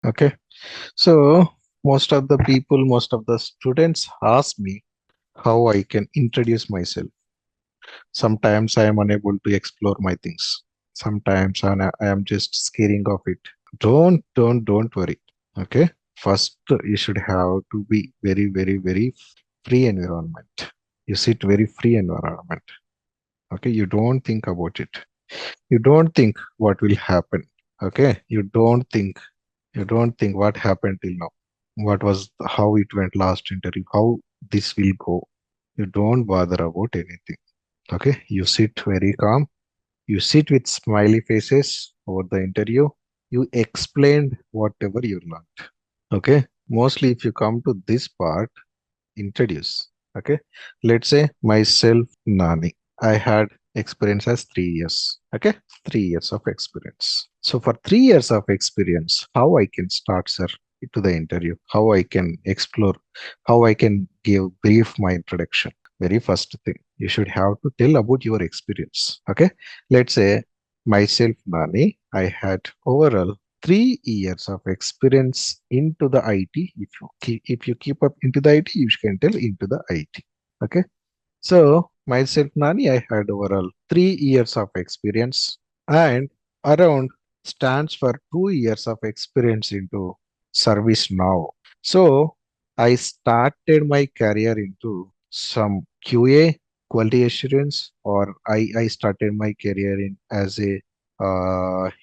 Okay. So most of the students ask me how I can introduce myself. Sometimes I am unable to explore my things. Sometimes I am just scaring of it. Don't worry. Okay. First, you should have to be very free environment. You sit very free environment. Okay. You don't think about it. You don't think what will happen. Okay. You don't think what happened till now. What was how it went last interview, how this will go. You don't bother about anything. Okay. You sit very calm. You sit with smiley faces over the interview. You explained whatever you learned. Okay. Mostly if you come to this part, introduce. Okay. Let's say myself, Nani. I had experience as 3 years. Okay. 3 years of experience. So for 3 years of experience, how I can start, sir, to the interview, how I can explore, how I can give brief my introduction. Very first thing, you should have to tell about your experience. Okay. Let's say myself, Nani, I had overall 3 years of experience into the IT. If you keep up into the IT, you can tell into the IT. Okay. So myself, Nani, I had overall 3 years of experience, and around stands for 2 years of experience into ServiceNow. So I started my career into some QA, quality assurance, or I started my career in as a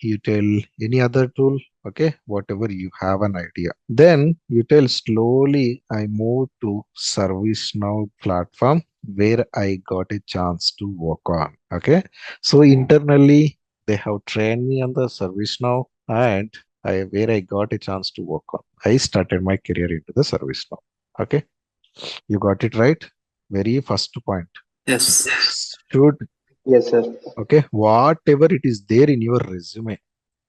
you tell any other tool, okay, whatever you have an idea. Then you tell slowly I moved to ServiceNow platform where I got a chance to work on. Okay. So internally they have trained me on the ServiceNow, and where I got a chance to work on. I started my career into the ServiceNow. Okay. You got it right. Very first point. Yes. Should Yes, sir. okay, whatever it is there in your resume.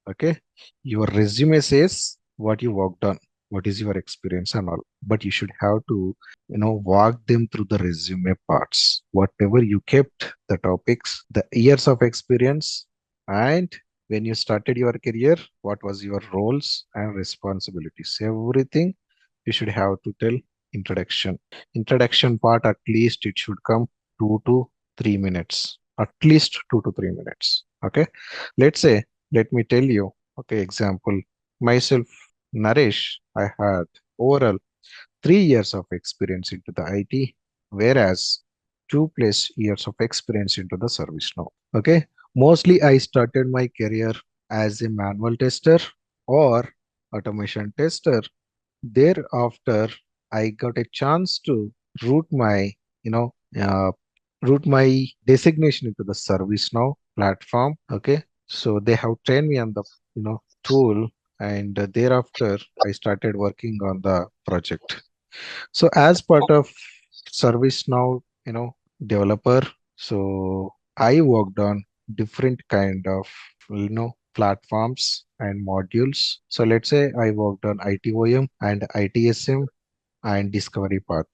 Okay. Your resume says what you worked on, what is your experience and all. But you should have to, walk them through the resume parts. Whatever you kept, the topics, the years of experience, and when you started your career, what was your roles and responsibilities. Everything you should have to tell introduction. Introduction part, at least it should come 2 to 3 minutes. At least 2 to 3 minutes. Okay. Let's say, let me tell you, okay, example, myself, Naresh, I had overall 3 years of experience into the IT, whereas 2+ years of experience into the service now. Okay. Mostly I started my career as a manual tester or automation tester. Thereafter, I got a chance to route my, you know, uh, route my designation into the ServiceNow platform. Okay, so they have trained me on the, tool, and thereafter I started working on the project. So as part of ServiceNow, developer, so I worked on different kind of, platforms and modules. So let's say I worked on ITOM and ITSM and discovery path.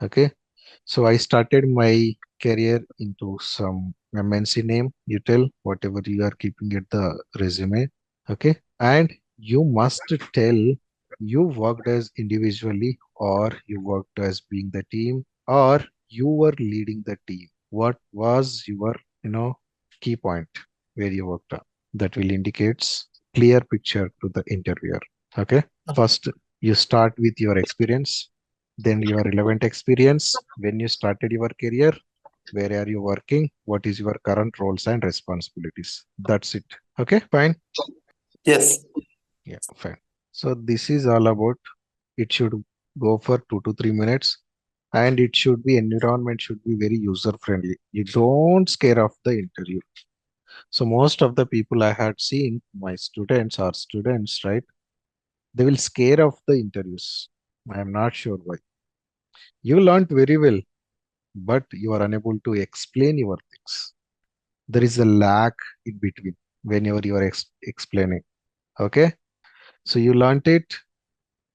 Okay. So I started my career into some MNC name. You tell whatever you are keeping at the resume. Okay. And you must tell you worked as individually, or you worked as being the team, or you were leading the team. What was your, key point where you worked on? That will indicates clear picture to the interviewer. Okay. First, you start with your experience, then your relevant experience, when you started your career, where are you working, what is your current roles and responsibilities. That's it. Okay, fine. Yes. Yeah, fine. So this is all about, it should go for 2 to 3 minutes, and it should be, environment should be very user friendly. You don't scare off the interview. So most of the people I had seen, my students are students, right? They will scare off the interviews. I am not sure why. You learned very well, but you are unable to explain your things. There is a lack in between whenever you are explaining. Okay. So you learned it.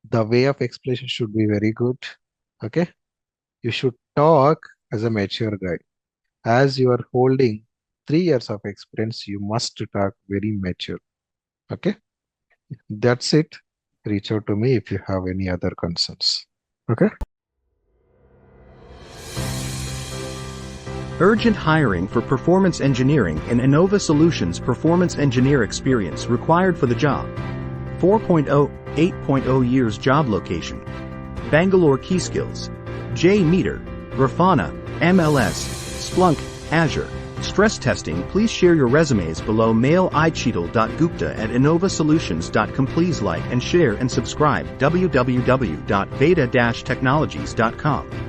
The way of explanation should be very good. Okay. You should talk as a mature guy. As you are holding 3 years of experience, you must talk very mature. Okay. That's it. reach out to me if you have any other concerns. Okay. Urgent hiring for performance engineering and Innova Solutions performance engineer experience required for the job. 4.0, 8.0 years job location. Bangalore key skills. J Meter, Grafana, MLS, Splunk, Azure. Stress testing. Please share your resumes below. Mail icheetal.gupta@innovasolutions.com. Please like and share and subscribe. www.veda-technologies.com.